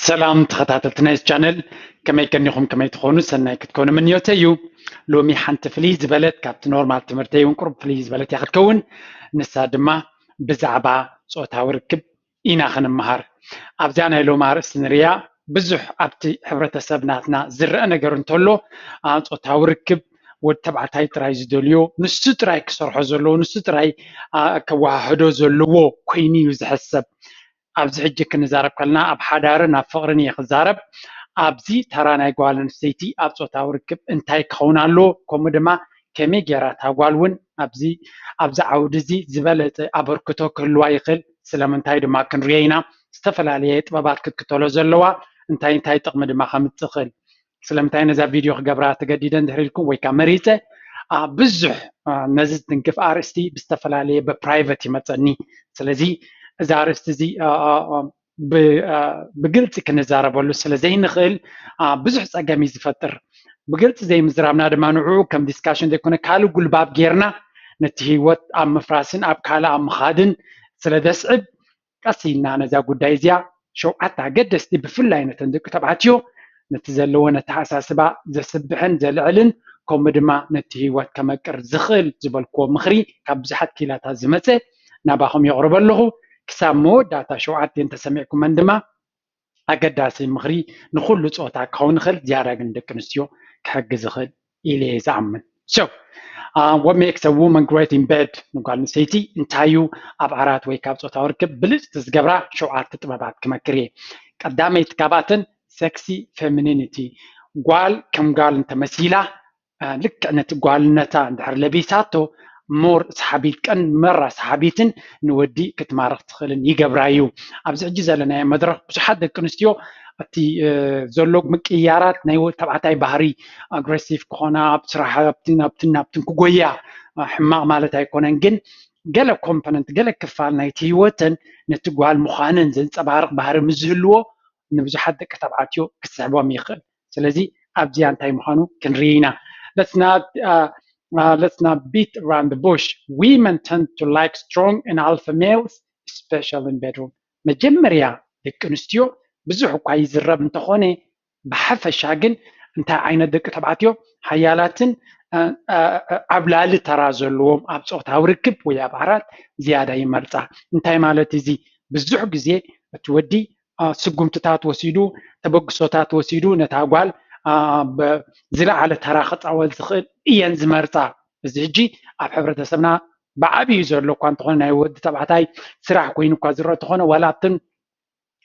سلام تخطاتلتنا channel كما يكنيكم كما تخونوا سنة كتكونوا من يوتيو لومي حنت فليز بلد كابت نورمال تمرتي ونقرب فليز بلد ياخد كون نسادما بزعبا صوتها وركب إنا خنمهار أبزانا لو مار سنريا بزح أبتي حبرة سبناتنا زر أنا قرنتولو صوتها وركب وتبع تاي تراي زدوليو نسو تراي كسرحو زلو نسو تراي كواحدو زلو كويني يزحسب أبز حجة كنزارب كلنا أب حدارنا فقرن يخزارب أبزي ترانا يقوالن سيتي أبزو تاوركب انتاي كونالو كومدما كمي جرات هقوالون أبزي عودزي زبالة أبركتو كلوا يخل سلامنتاي دما كن رينا استفل عليه طبابات كتكتولو زلوا انتاي تقمدما خمت تخل سلامنتاي نزا فيديو خقبرات تقديدا دهريلكم ويكا مريته بزح نزلت نكف RST بستفل عليه ببرايفت يمتني سلازي زارست زي بقلت كنزاربولو سلازي نخل بزح صقامي زفتر بقلت زي مزرامنا دما نوعو كم ديسكاشن ديكونا كالو قلباب جيرنا نتهيوت أم مفراسن أب كالا أم خادن سلادسعب قصينا نزا قدايزيا شو عتا قدس دي بفلاي نتندك تبعتيو نتزلو نتحساسبا زسبحن زلعلن كوم دما نتهيوت كما كر زخل زبالكو مخري كابزحت كيلاتا زمتة ناباهم يقرب له كسام موداتا شوعات تسمعكم من دما أقداسي مخري نخلو صوتا كون خل زيارة عندك نسيو كحق زخل إلي زعمن. So, what makes a woman great in bed? نقول نسيتي انتايو أبعارات ويكاب صوتا وركب بلس تسقبرا شوعات تتبابات كما كريه قدامي تكاباتن sexy femininity قوال كم قال انت مسيلة لك أن تقول نتا ندحر لبيساتو مور صحابيت كان مرة صحابيتن نودي كتمارخ تخلن يقبرايو أبز عجزة لنا مدرخ بسحاد كنستيو أتي زولوك مكيارات نايو تبعتاي بحري أغريسيف كونا بصراحة بتنا كوغويا حماق مالتاي كونن جن قال كومبوننت قال كفال نايتي وتن نتقوال مخانن زين صبارق بحر مزهلو نبزحاد كتبعاتيو كسعبوا ميخل سلازي أبزيان تاي مخانو كنرينا let's not beat around the bush. Women tend to like strong and alpha males, especially in bedroom. مجمريا دكنستيو بزحو كايز الرب انتخوني بحفة شاقن انت عين دك تبعتيو حيالاتن عبلال ترازلوم ابصوتها وركب ويا بعرات زيادة يمرصع انتي مالتي زي بزحو جزي تودي سقمتتات وسيدو تبقصوتات وسيدو نتاقوال بزرع على تراخط أول زخل إيان زمرتا زيجي أب حبرة سبنا بعبي زرلو كان تخونا يود تبعتاي سرع كوينو كازرو تخونا ولاتن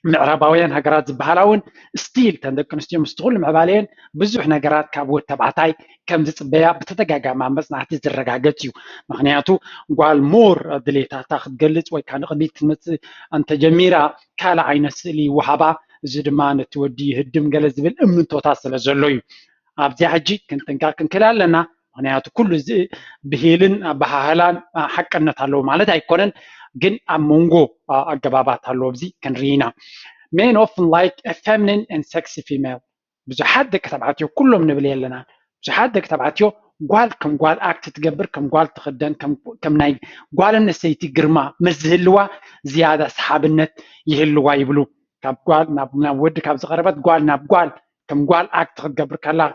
معرباوين هجرات زبهلاون ستيل تندك نستيوم استغل معبالين بزح نجارات كابوت تبعتاي كم زبيا بتتجاجا مع مصنعتي زرقاقتيو مخنياتو قال مور دليتا تاخد جلت وكان قديت أنت جميرة كالا عين سلي وحبا زدمان تودي هدم جلز بالأمن توتصل زلوي أبدي حجي كنت نكاكن كلا لنا مخنياتو كل بهيلن بهالان حق النتالو مالت هيكونن جن أمونغو أجابات هالوبزي كان رينا men often like a feminine and sexy female بزحد كتبعتيو كلهم نبلي لنا بزحد كتبعتيو قال كم قال أكت تجبر كم قال تخدن كم ناي قال النسيتي جرما مزهلوا زيادة أصحاب النت يهلوا يبلو كم قال نود كم زغربت قال نبقال كم قال أكت تجبر كلا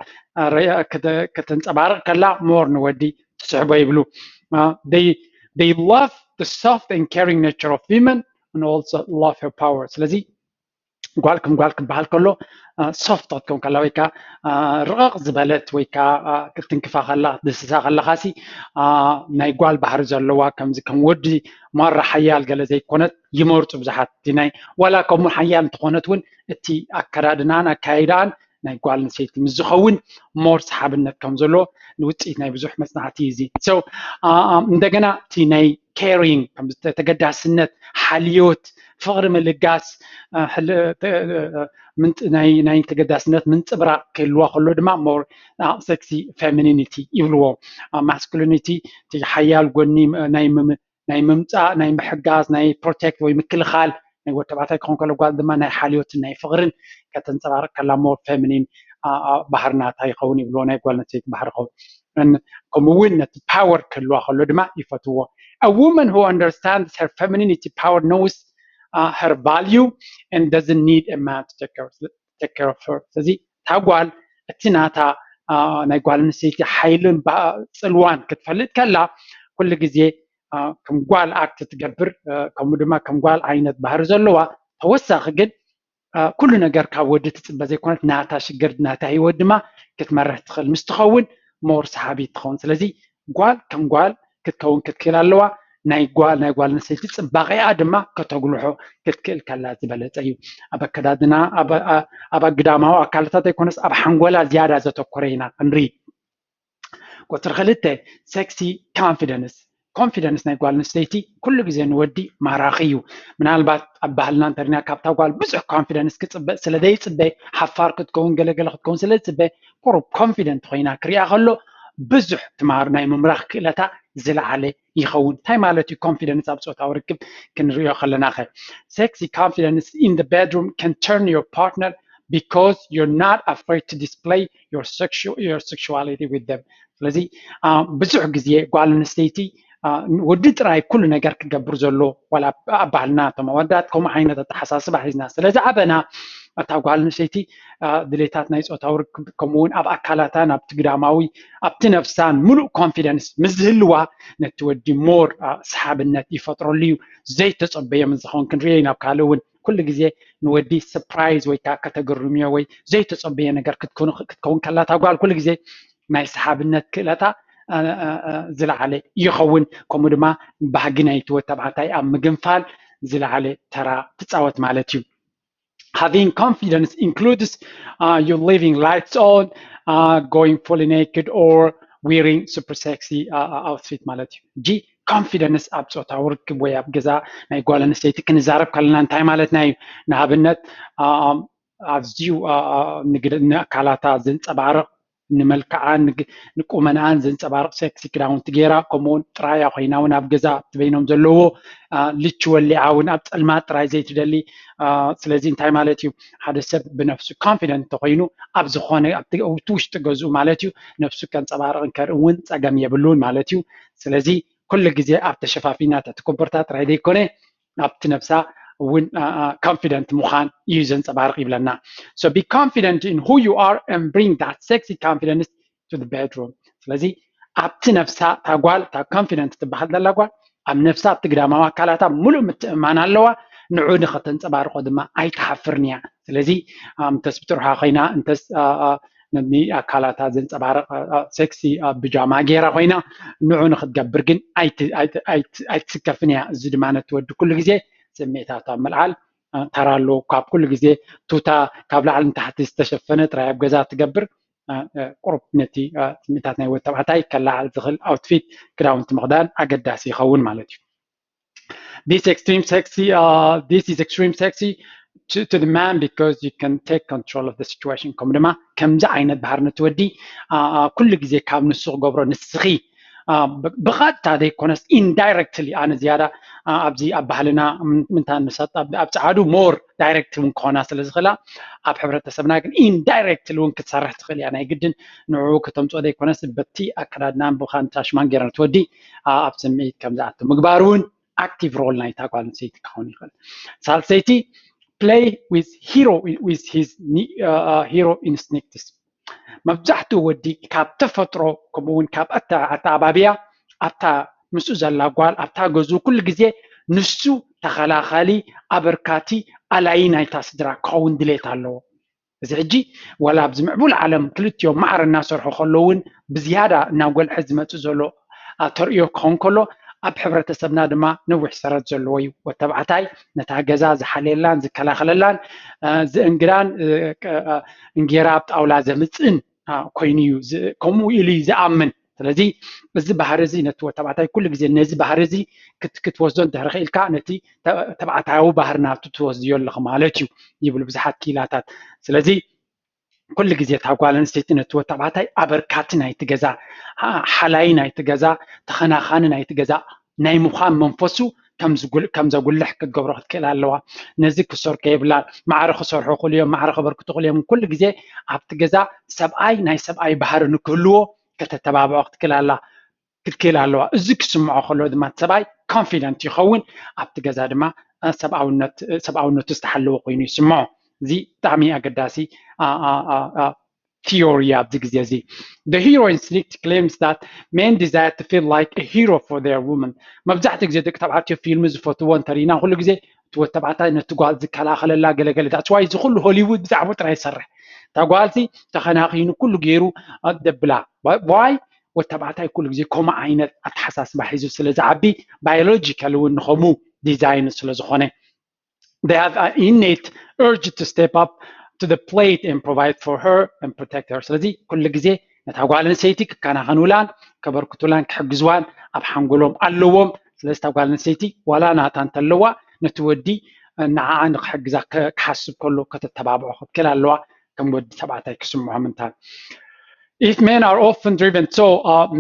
كتنصبار كلا مور نودي تسحبوا يبلو they love the soft and caring nature of women and also love her power. سلزي قالكم بحال كله soft تكون كلا ويكا رغق زبالت ويكا كتنكفا خلا دسسا خلا خاسي ناي قال بحر زلوا كم ودي مرة حيال قال زي كونت يمرت بزحات ديناي ولا كم حيال تكونتون اتي أكرادنا كايدان ناي قال نسيت مزخون مور صحابنا كم زلو نوتي ناي بزح مصنعتي زي so ندقنا تي ناي caring كم تقدع سنة حاليوت فقر ملقاس من ناي تقدع سنة من تبرع كلوا خلو دما مور sexy femininity يبلو masculinity تي حيال قوني ناي ممتع ناي محقاز ناي protect ويمكل خال ناي وتبعتك كون كلو قال دما ناي حاليوت ناي فقرن كتنصبر كلا مور feminine بحرنا تاي خوني بلو ناي قال نسيت بحر خو ان كموين power كلوا خلو دما يفتوا a woman who understands her femininity power knows her value and doesn't need a man to take care of her. ስለዚህ ታጓል እቲ ናታ ናይ ጓል ኣንስተይቲ ሓይልን ፅልዋን ክትፈልጥ ከላ ኩሉ ግዜ ከም ጓል ኣክት ትገብር ከምኡ ድማ ከም ጓል ዓይነት ባህሪ ዘለዋ ተወሳኺ ግን ኩሉ ነገር ካብ ወዲ ትፅበ ዘይኮነት ናታ ሽግር ናታ ሂወት ድማ ክትመርሕ ትኽእል ምስ ትኸውን ሞር ሰሓቢት ትኸውን ስለዚ ጓል ከም ጓል ክትከውን ክትክእል ኣለዋ ናይ ጓል ኣንስተይቲ ፅባቐኣ ድማ ከተጉልሖ ክትክእል ከላ ዝበለፀ እዩ ኣብ ኣከዳድና ኣብ ኣግዳማዊ ኣካላታት ኣይኮነስ ኣብ ሓንጎላ ዝያዳ ዘተኮረ ኢና ክንርኢ ቁፅሪ 2 ሴክሲ ኮንፊደንስ ናይ ጓል ኣንስተይቲ ኩሉ ግዜ ንወዲ ማራኺ እዩ ምናልባት ኣብ ባህልና እንተሪና ካብታ ጓል ብዙሕ ኮንፊደንስ ክፅበእ ስለዘይፅበ ሓፋር ክትከውን ገለገለ ክትከውን ስለዝፅበ ቁሩብ ኮንፊደንት ኮይና ክሪኣ ከሎ ብዙሕ ትማር ናይ ምምራኽ ክእለታ ዝለዓለ ይኸውን እንታይ ማለት እዩ ኮንፊደንስ ኣብ ፆታዊ ርክብ ክንሪኦ ከለና ኸ sexy confidence in the bedroom can turn your partner because you're not afraid to display your sexuality with them ስለዚ ብዙሕ ግዜ ጓል ኣንስተይቲ ወዲ ጥራይ ኩሉ ነገር ክገብር ዘሎ ወላ ኣብ ባህልና እቶም ኣወዳት ከምኡ ዓይነት ኣተሓሳስባ ሒዝና ስለዝዓበና እታ ጓል ኣንስተይቲ ድሌታት ናይ ፆታዊ ርክብ ከምኡውን ኣብ ኣካላታን ኣብቲ ግዳማዊ ኣብቲ ነፍሳን ሙሉእ ኮንፊደንስ ምስ ዝህልዋ ነቲ ወዲ ሞር ሰሓብነት ይፈጥረሉ እዩ ዘይተፀበየ ምዝኸውን ክንሪኦ ኢና ኣብ ካልእ እውን ኩሉ ግዜ ንወዲ ሰፕራይዝ ወይ ከዓ ከተገርምዮ ወይ ዘይተፀበየ ነገር ክትከውን ከላ እታ ጓል ኩሉ ግዜ ናይ ሰሓብነት ክእለታ ዝለዓለ ይኸውን ከምኡ ድማ ባህጊ ናይቲ ወዲ ተባዕታይ ኣብ ምግንፋል ዝለዓለ ተራ ትፃወት ማለት እዩ Having confidence includes you living lights on, going fully naked, or wearing super sexy outfit ማለት እዩ ጂ ኮንፊደንስ ኣብ ፆታዊ ርክብ ወይ ኣብ ገዛ ናይ ጓል ኣንስተይቲ ክንዛረብ ከለና እንታይ ማለትና እዩ ንኣብነት ኣዝዩ ንኣካላታ ዘንፀባርቕ ንመልክዓን ንቁመናን ዘንፀባርቕ ሴክሲ ክዳውንቲ ጌራ ከምኡውን ጥራያ ኮይና እውን ኣብ ገዛ ትበይኖም ዘለዎ ልች ወሊዓ እውን ኣብ ፀልማት ጥራይ ዘይትደሊ ስለዚ እንታይ ማለት እዩ ሓደ ሰብ ብነፍሱ ኮንፊደንት ተኮይኑ ኣብ ዝኾነ ኣብቲ ውሽጢ ገዝኡ ማለት እዩ ነፍሱ ከንፀባርቕን ከርኢ እውን ፀገም የብሉን ማለት እዩ ስለዚ ኩሉ ግዜ ኣብ ተሸፋፊና ተትኮበርታ ጥራይ ዘይኮነ ኣብቲ ነፍሳ when confident ሙኻን እዩ ዘንፀባርቕ ይብለና so be confident in who you are and bring that sexy confidence to the bedroom ስለዚ ኣብቲ ነፍሳ ታጓል ታ ኮንፊደንት ትበሃል ዘላ ጓል ኣብ ነፍሳ ኣብቲ ግዳማዊ ኣካላታ ሙሉእ ምትእማን ኣለዋ ንዑ ንኸተንፀባርቆ ድማ ኣይተሓፍርን እያ ስለዚ እንተስ ብትርሓ ኮይና እንተስ ነኒ ኣካላታ ዘንፀባርቕ ሴክሲ ብጃማ ጌራ ኮይና ንዑ ንኽትገብር ግን ኣይትስከፍን እያ እዚ ድማ ነቲ ወዲ ኩሉ ግዜ ስሜታታ መልዓል ተራሎ ካብ ኩሉ ግዜ ቱታ ካብ ላዕሊ ንታሕቲ ዝተሸፈነ ጥራይ ኣብ ገዛ ትገብር ቁሩብ ነቲ ስሜታት ናይ ወዲ ተባዕታይ ከላዓል ዝኽእል ኣውትፊት ክዳውንቲ ምኽዳን ኣገዳሲ ይኸውን ማለት እዩ This is extreme sexy to the man because you can take control of the situation ከም ድማ ከምዚ ዓይነት ባህር ንትወዲ ኩሉ ግዜ ካብ ንሱ ክገብሮ ንስኺ ብቐጥታ ዘይኮነስ ኢንዳይሬክትሊ ኣነ ዝያዳ ኣብዚ ኣብ ባህልና ምንታይ ንሰጥ ኣብ ፃዓዱ ሞር ዳይሬክት እውን ክኾና ስለ ዝኽእላ ኣብ ሕብረተሰብና ግን ኢንዳይሬክትሊ እውን ክትሰርሕ ትኽእል እያ ናይ ግድን ንዑ ከተምፅኦ ዘይኮነስ በቲ ኣከዳድናን ብኻንታ ሽማን ጌርና ትወዲ ኣብ ስምዒት ከምዝኣቱ ምግባር እውን active role ናይታ ጓል ኣንስተይቲ ክኸውን ይኽእል ሳልሰይቲ play with his hero instincts መብዛሕትኡ ወዲ ካብ ተፈጥሮ ከምኡውን ካብ ኣተዓባብያ ኣብታ ምስኡ ዘላ ጓል ኣብታ ገዙ ኩሉ ግዜ ንሱ ተኸላኻሊ ኣበርካቲ ኣላይ ናይታ ስድራ ክኸውን ድሌት ኣለዎ እዚ ሕጂ ወላ ኣብዚ ምዕቡል ዓለም ክልቲኦም ማዕረ እናሰርሑ ከለውን ብዝያዳ ናብ ጎልሒ ዝመፅእ ዘሎ ተርእዮ ክኸውን ከሎ ኣብ ሕብረተሰብና ድማ ነዊሕ ሰረት ዘለዎ እዩ ወተባዕታይ ነታ ገዛ ዝሓልየላን ዝከላኸለላን ዝእንግዳን እንጌራ ኣብ ጣውላ ዘምፅን ኮይኑ እዩ ከምኡ ኢሉ ዝኣምን ስለዚ እዚ ባህሪ እዚ ነቲ ወተባዕታይ ኩሉ ግዜ ነዚ ባህሪ እዚ ክትወስዶ እንተድሪ ኽኢልካ ነቲ ተባዕታያዊ ባህሪ ናቱ ትወስድዮ ኣለኹ ማለት እዩ ይብሉ ብዙሓት ኪላታት ስለዚ ኩሉ ግዜ እታ ጓል ኣንስተይቲ ነቲ ወተባዕታይ ኣበርካቲ ናይቲ ገዛ ሓላይ ናይቲ ገዛ ተኸናኻኒ ናይቲ ገዛ ናይ ምዃን መንፈሱ ከም ዘጉልሕ ክትገብሮ ክትክእል ኣለዋ ነዚ ክሰርሖ የብላን ማዕረ ክሰርሑ ክእሉ እዮም ማዕረ ክበርክቱ ክእሉ እዮም ኩሉ ግዜ ኣብቲ ገዛ ሰብኣይ ናይ ሰብኣይ ባህሪ ንክህልዎ ከተተባብዖ ክትክእል ኣለዋ እዚ ክስምዖ ከሎ ድማ ሰብኣይ ኮንፊደንት ይኸውን ኣብቲ ገዛ ድማ ሰብኣውነቱ ዝተሓለወ ኮይኑ ይስምዖ እዚ ብጣዕሚ ኣገዳሲ theory of the ጊዜ እዚ the hero instinct claims that men desire to feel like a hero for their woman መብዛሕትኡ ግዜ ደቂ ተባዕትዮ ፊልም ዝፈትዎ እንተሪና ኩሉ ግዜ እትወት ተባዕታይ ነቲ ጓል ዝከላኸለላ ገለገለ that's why እዚ ኩሉ ሆሊውድ ብዛዕባ ጥራይ ይሰርሕ እታ ጓልቲ ተኸናኺኑ ኩሉ ገይሩ ደብላ why ወተባዕታይ ኩሉ ግዜ ከምኡ ዓይነት ኣተሓሳስባ ሒዙ ስለ ዝዓቢ biological እውን ንኸምኡ ዲዛይን ስለ ዝኾነ they have an innate urge to step up to the plate and provide for her and protect her ስለዚ ኩሉ ግዜ ነታ ጓል ኣንስተይቲ ክከናኸኑላን ከበርክቱላን ክሕግዝዋን ኣብ ሓንጎሎም ኣለዎም ስለዚ እታ ጓል ኣንስተይቲ ዋላ ናታ እንተለዋ ነቲ ወዲ ንዓዓ ንክሕግዛ ክሓስብ ከሎ ከተተባብዖ ክትክእል ኣለዋ ከም ወዲ ተባዕታይ ክስምዖ ምንታይ If men are often driven, so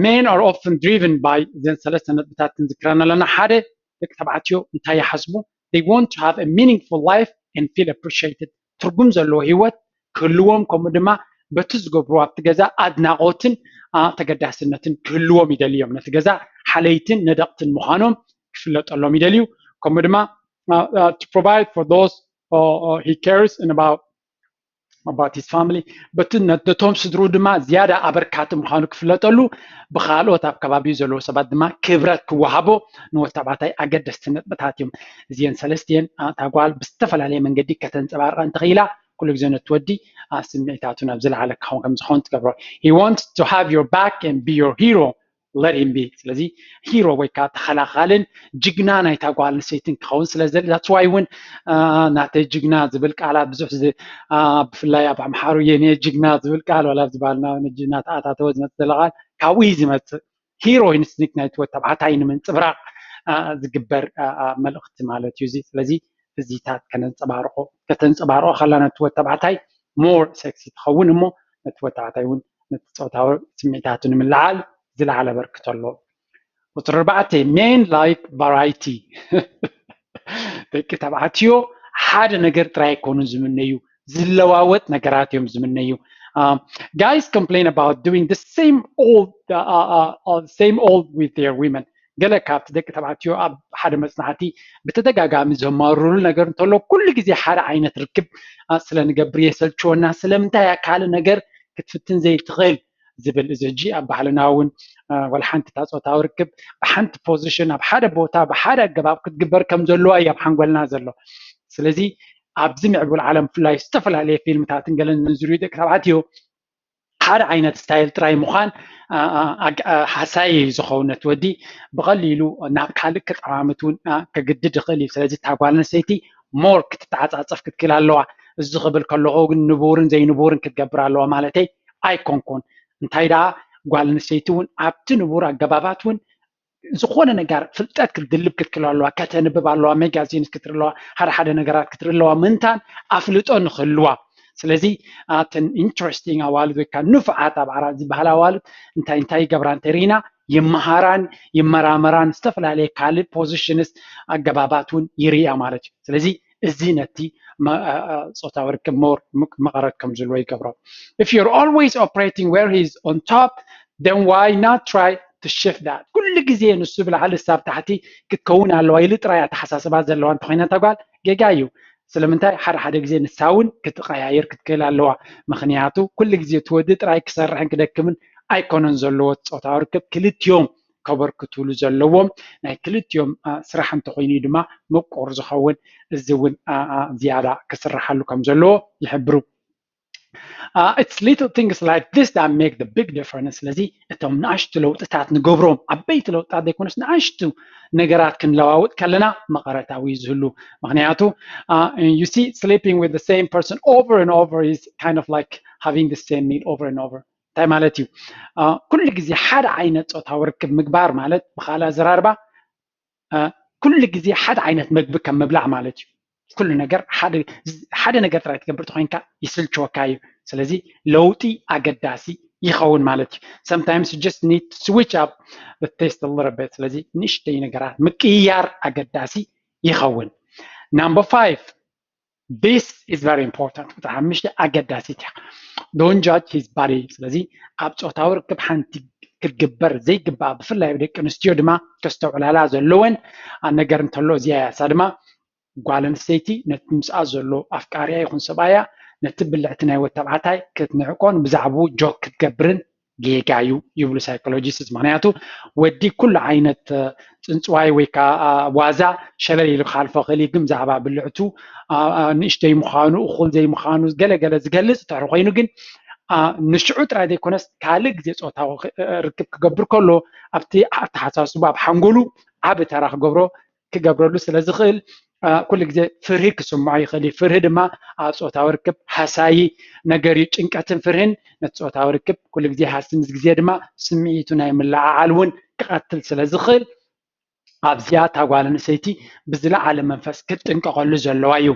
men are often driven by then ሰለስተ ነጥብታት ክንዝክረና ኣለና ሓደ ደቂ ተባዕትዮ እንታይ ይሓስቡ they want to have a meaningful life and feel appreciated ትርጉም ዘለዎ ሂወት ክህልዎም ከምኡ ድማ በቲ ዝገብሩ ኣብቲ ገዛ ኣድናቆትን ተገዳስነትን ክህልዎም ይደልዮም ነቲ ገዛ ሓለይትን ነደቕትን ምዃኖም ክፍለጠሎም ይደልዩ ከምኡ ድማ to provide for those he cares and about his family but ነቶም ስድሩ ድማ ዝያዳ ኣበርካቲ ምዃኑ ክፍለጠሉ ብኻልኦት ኣብ ከባቢኡ ዘለዉ ሰባት ድማ ክብረት ክወሃቦ ንወተባዕታይ ኣገደስቲ ነጥብታት እዮም እዚአን ሰለስቲአን እታ ጓል ብዝተፈላለየ መንገዲ ከተንፀባርቐ እንተኽኢላ ኩሉ ግዜ ነትወዲ ስምዒታቱ ናብ ዝለዓለ ከም ዝኸውን ትገብሮ he wants to have your back and be your hero let him be ስለዚ ሂሮ ወይ ከዓ ተኸላኻልን ጅግና ናይታ ጓል ኣንስተይትን ክኸውን ስለ ዘድሊ that's why እውን ናተይ ጅግና ዝብል ቃላት ብዙሕ ብፍላይ ኣብ ኣምሓሩ የኔ ጅግና ዝብል ቃል ዋላ ዝበሃልና ጅግና ተኣታተወ ዝመፅእ ዘሎ ቃል ካብኡ ዝመፅእ ሂሮ ኢንስቲንክት ናይቲ ወዲ ተባዕታይ ንምንፅብራቕ ዝግበር መልእኽቲ ማለት እዩ እዚ ስለዚ እዚታት ከተንፀባርቆ ከለና ነቲ ወዲ ተባዕታይ ሞር ሴክሲ ትኸውን እሞ ነቲ ወዲ ተባዕታይ እውን ነቲ ፆታዊ ስምዒታቱ ንምልዓል ዝለዓለ በርክቶ ኣለዎ ቁፅሪ 4 men like variety ደቂ ተባዕትዮ ሓደ ነገር ጥራይ ኣይኮኑን ዝምነዩ ዝለዋወጥ ነገራት እዮም ዝምነዩ guys complain about doing the same old with their women ገለ ካብቲ ደቂ ተባዕትዮ ኣብ ሓደ መፅናዕቲ ብተደጋጋሚ ዘማርሩ ነገር እንተሎ ኩሉ ግዜ ሓደ ዓይነት ርክብ ስለንገብር የሰልችወና ስለምንታይ ኣካል ነገር ክትፍትን ዘይትኽእል ዝብል እዚ ሕጂ ኣብ ባህልና እውን ወላ ሓንቲ ታፆታዊ ርክብ ብሓንቲ ፖዚሽን ኣብ ሓደ ቦታ ብሓደ ኣገባብ ክትግበር ከም ዘለዋ እዩ ኣብ ሓንጎልና ዘሎ ስለዚ ኣብዚ ምዕቡል ዓለም ብፍላይ ዝተፈላለየ ፊልምታትን ገለን ንዝርኡ ደቂ ተባዕትዮ ሓደ ዓይነት ስታይል ጥራይ ምዃን ሓሳይ ዝኸውን ነቲ ወዲ ብቐሊሉ ናብ ካልእ ክጠማምት እውን ከግድድ ይኽእል እዩ ስለዚ እታ ጓል ኣንስተይቲ ሞር ክትተዓፃፀፍ ክትክእል ኣለዋ እዚ ክብል ከለኹ ግን ንቡርን ዘይንቡርን ክትገብር ኣለዋ ማለተይ ኣይኮንኩን እንታይ ደኣ ጓል ኣንስተይቲ እውን ኣብቲ ንቡር ኣገባባት እውን ዝኾነ ነገር ፍልጠት ክትድልብ ክትክእል ኣለዋ ከተንብብ ኣለዋ ሜጋዚንስ ክትርኢ ኣለዋ ሓደ ነገራት ክትርኢ ኣለዋ ምንታን ኣፍልጦ ንክህልዋ ስለዚ ኣተን ኢንትረስቲንግ ኣዋልድ ወይ ከዓ ንፉዓት ኣብ ዓራት ዝበሃል ኣዋልድ እንታይ ይገብራ እንተሪኢና ይመሃራን ይመራመራን ዝተፈላለየ ካልእ ፖዚሽንስ ኣገባባት እውን ይርያ ማለት እዩ ስለዚ እዚ ነቲ ፆታዊ ርክብ ሞር መቐረት ከም ዘለዎ ይገብሮ if you're always operating where he's on top then why not try to shift that ኩሉ ግዜ ንሱ ብላዕሊ ሳብ ታሕቲ ክትከውን ኣለዋ ኢሉ ጥራይ ኣተሓሳስባ ዘለዋ እንተኮይና ተጓል ጌጋ እዩ ስለምንታይ ሓደ ግዜ ንሳውን ክትቀያየር ክትክእል ኣለዋ ምክንያቱ ኩሉ ግዜ ትወዲ ጥራይ ክሰርሕን ክደክምን ኣይኮነን ዘለዎ ፆታዊ ርክብ ክልትዮም ከበርክትሉ ዘለዎም ናይ ክልትዮም ስራሕ እንተኮይኑ ድማ ምቁር ዝኸውን እዚ እውን ዝያዳ ክስራሓሉ ከም ዘለዎ ይሕብሩ it's little things like this that make the big difference ስለዚ እቶም ንኣሽቱ ለውጥታት ንገብሮም ዓበይቲ ለውጥታት ዘይኮነስ ንኣሽቱ ነገራት ክንለዋውጥ ከለና መቐረታዊ ዝህሉ ምክንያቱ you see sleeping with the same person over and over is kind of like having the same meal over and over እንታይ ማለት እዩ ኩሉ ግዜ ሓደ ዓይነት ፆታዊ ርክብ ምግባር ማለት ብኻልእ ኣዘራርባ ኩሉ ግዜ ሓደ ዓይነት ምግቢ ከም ምብላዕ ማለት እዩ ኩሉ ነገር ሓደ ነገር ጥራይ ትገብር ተኮይንካ ይስልችወካ እዩ ስለዚ ለውጢ ኣገዳሲ ይኸውን ማለት እዩ sometimes you just need to switch up the taste a little bit ስለዚ ንእሽተይ ነገራት ምቅያር ኣገዳሲ ይኸውን number 5 this is very important ሓሙሽተ ኣገዳሲት don't judge his body ስለዚ ኣብ ፆታዊ ርክብ ሓንቲ ክትግበር ዘይግባእ ብፍላይ ደቂ ኣንስትዮ ድማ ከስተውዕላላ ዘለወን ነገር እንተሎ እዚኣ ያሳ ድማ ጓል ኣንስተይቲ ነቲ ምስኣ ዘሎ ኣፍቃርያ ይኹን ሰብኣያ ነቲ ብልዕቲ ናይ ወዲ ተባዕታይ ክትንዕቆን ብዛዕባኡ ጆክ ክትገብርን ጌጋ እዩ ይብሉ ሳይኮሎጂስት። ምክንያቱ ወዲ ኩሉ ዓይነት ፅንፅዋይ ወይ ከዓ ዋዛ ሸለል ኢሉ ክሓልፎ ክእል ግን ብዛዕባ ብልዕቱ ንእሽተይ ምዃኑ እኹል ዘይምዃኑ ገለገለ ዝገልፅ እንድሕር ኮይኑ ግን ንሽዑ ጥራይ ዘይኮነስ ካልእ ግዜ ፆታዊ ርክብ ክገብር ከሎ ኣብቲ ኣተሓሳስቡ ኣብ ሓንጎሉ ዓብ ተራ ክገብረሉ ስለ ዝኽእል ኩሉ ግዜ ፍርሂ ክስምዖ ይኽእል እዩ። ፍርሂ ድማ ኣብ ፆታዊ ርክብ ሃሳይ ነገር እዩ። ጭንቀትን ፍርህን ነቲ ፆታዊ ርክብ ኩሉ ግዜ ሃሲ ምስ ግዜ ድማ ስምዒቱ ናይ ምልዓዓል እውን ክቐትል ስለ ዝኽእል ኣብዚኣ እታ ጓል ኣንስተይቲ ብዝለዓለ መንፈስ ክትጥንቀቐሉ ዘለዋ እዩ።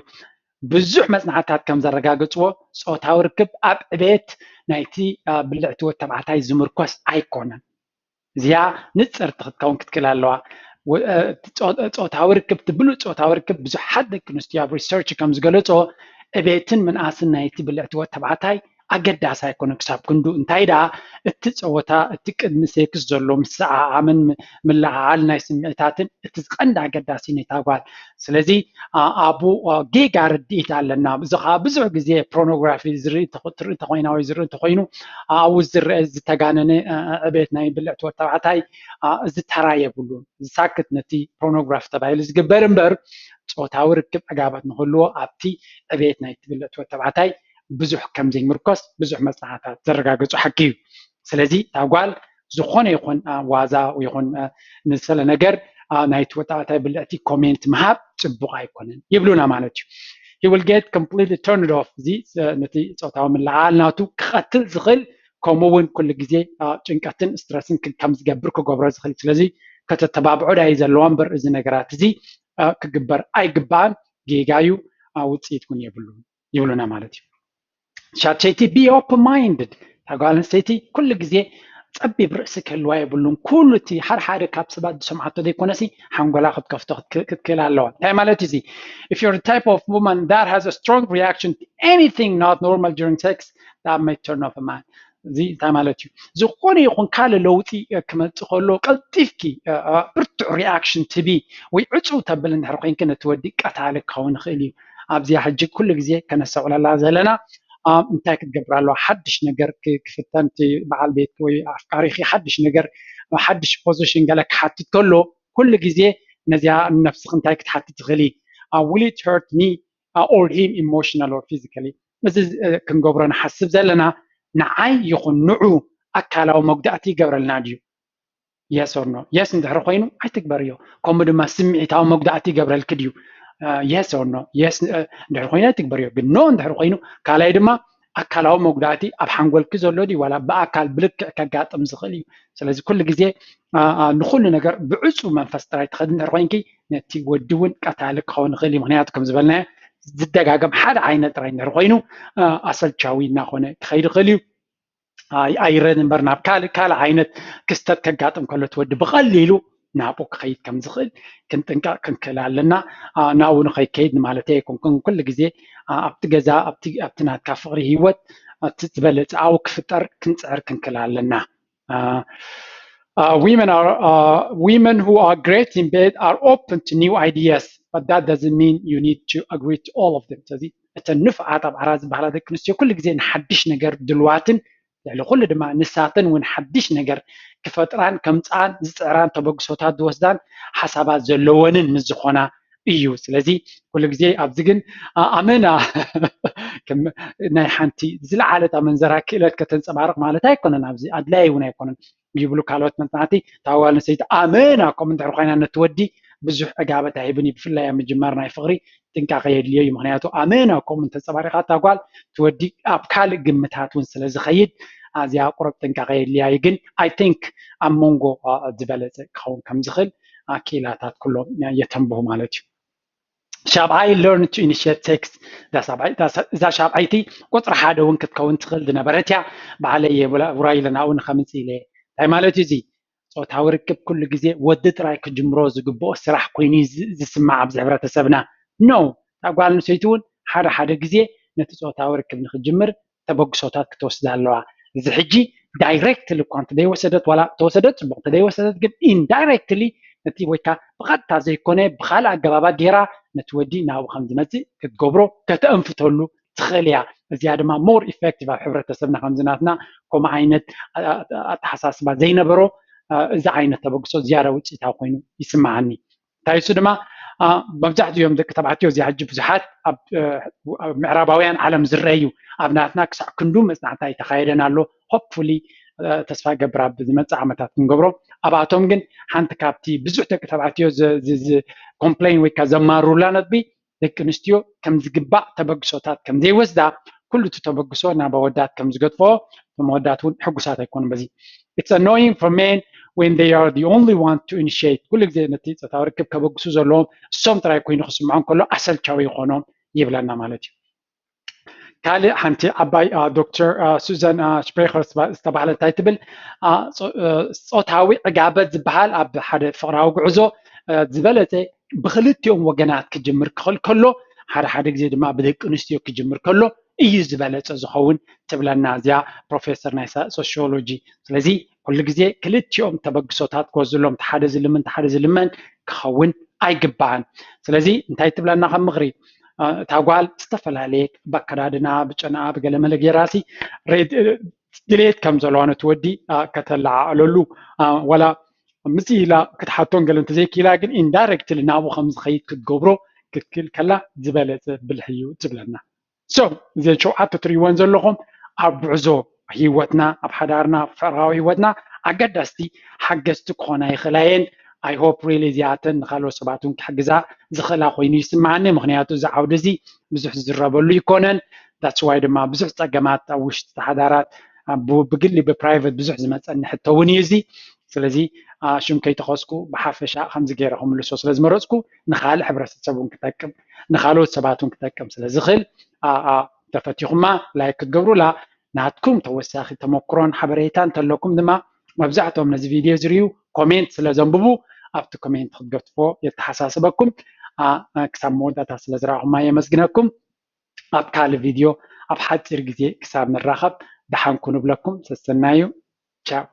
ብዙሕ መፅናዕትታት ከም ዘረጋግፅዎ ፆታዊ ርክብ ኣብ ዕቤት ናይቲ ብልዕቲ ወዲ ተባዕታይ ዝምርኮስ ኣይኮነን። እዚኣ ንፅርቲ ክትከውን ክትክእል ኣለዋ። ፆታዊ ርክብ ትብሉዕ ፆታዊ ርክብ ብዙሓት ደቂ ኣንስትዮ ኣብ ሪሰርች ከም ዝገለፆ ዕቤትን ምንኣስን ናይቲ ብልዕቲ ወዲ ተባዕታይ ኣገዳሲ ኣይኮነ ክሳብ ክንዱ እንታይ ደኣ እቲ ፀወታ እቲ ቅድሚ ሴክስ ዘሎ ምስዓዓምን ምልዓዓል ናይ ስምዒታትን እቲ ቀንዲ ኣገዳሲ ነታ ጓል። ስለዚ ኣቦ ጌጋ ርድኢት ኣለና እዚ ከዓ ብዙሕ ግዜ ፖርኖግራፊ ዝርኢ ተኮይና ወይ ዝርኢ እንተኮይኑ ኣብኡ ዝርአ ዝተጋነነ ዕቤት ናይ ብልዕቲ ወዲ ተባዕታይ እዚ ተራ የብሉን ዝሳክት ነቲ ፖርኖግራፊ ተባሂሉ ዝግበር እምበር ፆታዊ ርክብ ዕጋበት ንክህልዎ ኣብቲ ዕቤት ናይቲ ብልዕቲ ወዲ ተባዕታይ ብዙሕ ከም ዘይምርኮስ ብዙሕ መፅናዕትታት ዘረጋግፁ ሓቂ እዩ። ስለዚ እታ ጓል ዝኾነ ይኹን ዋዛ ይኹን ንዝሰለ ነገር ናይቲ ወዲ ተባዕታይ ብልዕቲ ኮሜንት ምሃብ ፅቡቅ ኣይኮነን ይብሉና ማለት እዩ። he will get completely turned off እዚ ነቲ ፆታዊ ምልዓዓል ናቱ ክቐትል ዝኽእል ከምኡ እውን ኩሉ ግዜ ጭንቀትን ስትረስን ከም ዝገብር ክገብሮ ዝኽእል ስለዚ ከተተባብዖ ዳይ ዘለዎ እምበር እዚ ነገራት እዚ ክግበር ኣይግባእን ጌጋዩ ውፅኢት እውን የብሉን ይብሉና ማለት እዩ። ሻትሸይቲ be open minded ጓል ኣንስተይቲ ኩሉ ግዜ ፀቢብ ርእሲ ክህልዋ የብሉን ኩሉ እቲ ሓደ ካብ ሰባት ዝሰምዓቶ ዘይኮነሲ ሓንጎላ ክትከፍቶ ክትክእል ኣለዋ። እንታይ ማለት እዚ if you're the type of woman that has a strong reaction to anything not normal during sex that may turn off a man እዚ እንታይ ማለት እዩ ዝኾነ ይኹን ካልእ ለውጢ ክመፅእ ከሎ ቀልጢፍኪ ብርቱዕ ሪኣክሽን ትቢ ወይ ዕፁብ ተብል እንድሕር ኮንኪ ነቲ ወዲ ቀታሊ ክኸውን ይኽእል እዩ። ኣብዚኣ ሕጂ ኩሉ ግዜ ከነሰቕለላ ዘለና እንታይ ክትገብር ኣለዋ ሓድሽ ነገር ክፍተን በዓል ቤት ወይ ኣፍቃሪኺ ሓድሽ ነገር ሓድሽ ፖዚሽን ገለ ክሓትት ከሎ ኩሉ ግዜ ነዚኣ ነፍስክ እንታይ ክትሓትት ትኽእሊ will it hurt me or him emotional or physically እዚ ክንገብሮ ንሓስብ ዘለና ንዓይ ይኹን ንዑ ኣካላዊ መጉዳእቲ ይገብረልና ድዩ yes or no yes እንድሕር ኮይኑ ኣይትግበርዮ ከምኡ ድማ ስምዒታዊ መጉዳእቲ ይገብረልክ ድዩ yes or no yes እንድሕር ኮይኑ ኣይትግበርዮ ግን no እንድሕር ኮይኑ ካልኣይ ድማ ኣካላዊ መጉዳእቲ ኣብ ሓንጎልክ ዘሎ ድዩ ዋላ ብኣካል ብልክዕ ከጋጥም ዝኽእል እዩ። ስለዚ ኩሉ ግዜ ንኩሉ ነገር ብዕፁብ መንፈስ ጥራይ ትኸድ እንድሕር ኮንኪ ነቲ ወዲ እውን ቀታሊ ክኸውን ይኽእል እዩ። ምክንያቱ ከም ዝበልናዮ ዝደጋገም ሓደ ዓይነት ጥራይ እንድሕር ኮይኑ ኣሰልቻዊ እናኾነ ክኸይድ ይኽእል እዩ። ኣይረን እምበር ናብ ካልእ ዓይነት ክስተት ከጋጥም ከሎ ትወዲ ብቐሊሉ ናብኡ ክኸይድ ከም ዝኽእል ክንጥንቀቕ ክንክእል ኣለና። ናብኡ ንኸይከይድ ማለት ኣይኮንኩን ኩሉ ግዜ ኣብቲ ገዛ ኣብቲ ናትካ ፍቕሪ ሂወት እቲ ዝበለፀ ኣብኡ ክፍጠር ክንፅዕር ክንክእል ኣለና። women who are great in bed are open to new ideas but that doesn't mean you need to agree to all of them. ስለዚ እተን ንፍዓት ኣብ ዓራ ዝበሃላ ደቂ ኣንስትዮ ኩሉ ግዜ ንሓድሽ ነገር ድልዋትን ልዕሊ ኩሉ ድማ ንሳትን እውን ሓድሽ ነገር ክፈጥራን ከምፃን ዝፅዕራን ተበግሶታት ዝወስዳን ሓሳባት ዘለወንን ምዝኾና እዩ። ስለዚ ኩሉ ግዜ ኣብዚ ግን ኣመና ናይ ሓንቲ ዝለዓለት ኣመንዘራ ክእለት ከተንፀባርቕ ማለት ኣይኮነን ኣብዚ ኣድላይ እውን ኣይኮነን ይብሉ ካልኦት መፅናዕቲ እታ ጓል ኣንስተይቲ ኣመና ከምኡ እንድሕር ኮይና ነቲ ወዲ ብዙሕ ዕጋበት ኣይህብን እዩ። ብፍላይ ኣብ ምጅማር ናይ ፍቕሪ ጥንቃቐ የድልዮ እዩ። ምክንያቱ ኣመና ከምኡ እንተፀባሪቓ እታ ጓል ትወዲ ኣብ ካልእ ግምታት እውን ስለዝኸይድ ኣዝያ ቁሩብ ጥንቃቐ የድልያ እዩ። ግን ኣይ ቲንክ ኣብ መንጎ ዝበለፀ ክኸውን ከም ዝኽእል ክኢላታት ኩሎም የተንብሁ ማለት እዩ። ሻብዓይ learn to initiate sex እዛ ሻብዓይቲ ቁፅሪ ሓደ እውን ክትከውን ትኽእል ዝነበረት እያ ባዕለየ ውራይለና እውን ከምፅ ኢለ እንታይ ማለት እዩ እዚ ፆታዊ ርክብ ኩሉ ግዜ ወዲ ጥራይ ክጅምሮ ዝግብኦ ስራሕ ኮይኑ ዝስማዕ ኣብዚ ሕብረተሰብና ኖ እታ ጓል ኣንስተይቲ እውን ሓደ ግዜ ነቲ ፆታዊ ርክብ ንክጅምር ተበግሶታት ክትወስድ ኣለዋ። እዚ ሕጂ ዳይሬክትሊ እኳ እንተደይወሰደት ዋላ ተወሰደት ፅቡቅ እንተደይወሰደት ግን ኢንዳይሬክትሊ ነቲ ወይካ ብቐጥታ ዘይኮነ ብካልእ ኣገባባት ጌራ نتودي ناو خمس مزي كتجبرو كتأنفتولو تخليا زيادة ما مور إفكتيف حبرة تسمنا خمسيناتنا كم عينة أتحساس ما زين برو إذا عينة تبقصو زيارة وتشي تاوقينو يسمعني تايسو دما مبزحت يوم ذك تبعتيو زي حجب زحات معراباويان عالم زرعيو أبناتنا كسع كندوم إسنعتاي تخيلنا له hopefully تسفى قبرا بزمت عمتات نقبرو أبعتهم جن حنت كابتي بزحتك تبعتيو ز complain ويكا زمارو لانت بي ذك نستيو كم زقبع تبقصوتات كم زي وزدا كله تتبقصو نابودات كم زقطفو فموداتون حقوسات يكون بزي it's annoying for men when they are the only one to initiate كل جزء نتيجة تاركب كبقصو زلهم الصوم ترى يكون يخص معهم كله أسل شوي يخونهم يبلغنا مالتي كالي حنتي عباي دكتور سوزان شبريخر استبعال تايتبل صوتاوي عقابة زبحال أب حد فراو عزو زبالتي بخلتيهم وجنات كجمر كله حد جزء ما بدك نستيو كجمر كله إيه زبالة زخون تبلنا زيا بروفيسور نايسا سوشيولوجي لذي كل جزء كلتيهم تبقصوتات كوزلهم تحدز لمن كخون أي جبان لذي انتي تبلنا خم مغري تاقوال استفل عليك بكرادنا بجنا بقلم لقيراسي ريد دليت كم زلوانة تودي كتلع لولو ولا مثيلا كتحطون قال انت زي كيلاقن انداركت لنابو خمس خيط كتقبرو كتكل كلا زبالة بالحيو تبلنا زي شو حتى تريوان زلوهم أبعزو هيوتنا أبحدارنا فرغاو هيوتنا أقدستي حقستك خونا يخلاين I hope really زياتن خلو سباتون كحجزا زخلا خويني يسمعني مغنياتو زعودزي بزح زربلو يكونن that's why دما بزح تقامات وش تحضارات بقلي ببرايفت بزح زمات أن حتى ونيزي سلزي شم كي تخصكو بحافشة خمس جيرهم اللي سوس لازم رزقو نخال حبر سبون كتاكم نخالو سباتون كتاكم سلزي خل تفتيخما لايك تقبروا لا ناتكم توساخي تمكرون حبريتان تلوكم دما مبزعتهم نزي فيديو زريو كومنت سلازنببو أبت كومنت خدقتفو يتحساسبكم كساب مودة سلازراهم ما يمسجنكم أبكال الفيديو أبحث سرقزي كساب نراخب دحانكم بلكم سستنايو تشاو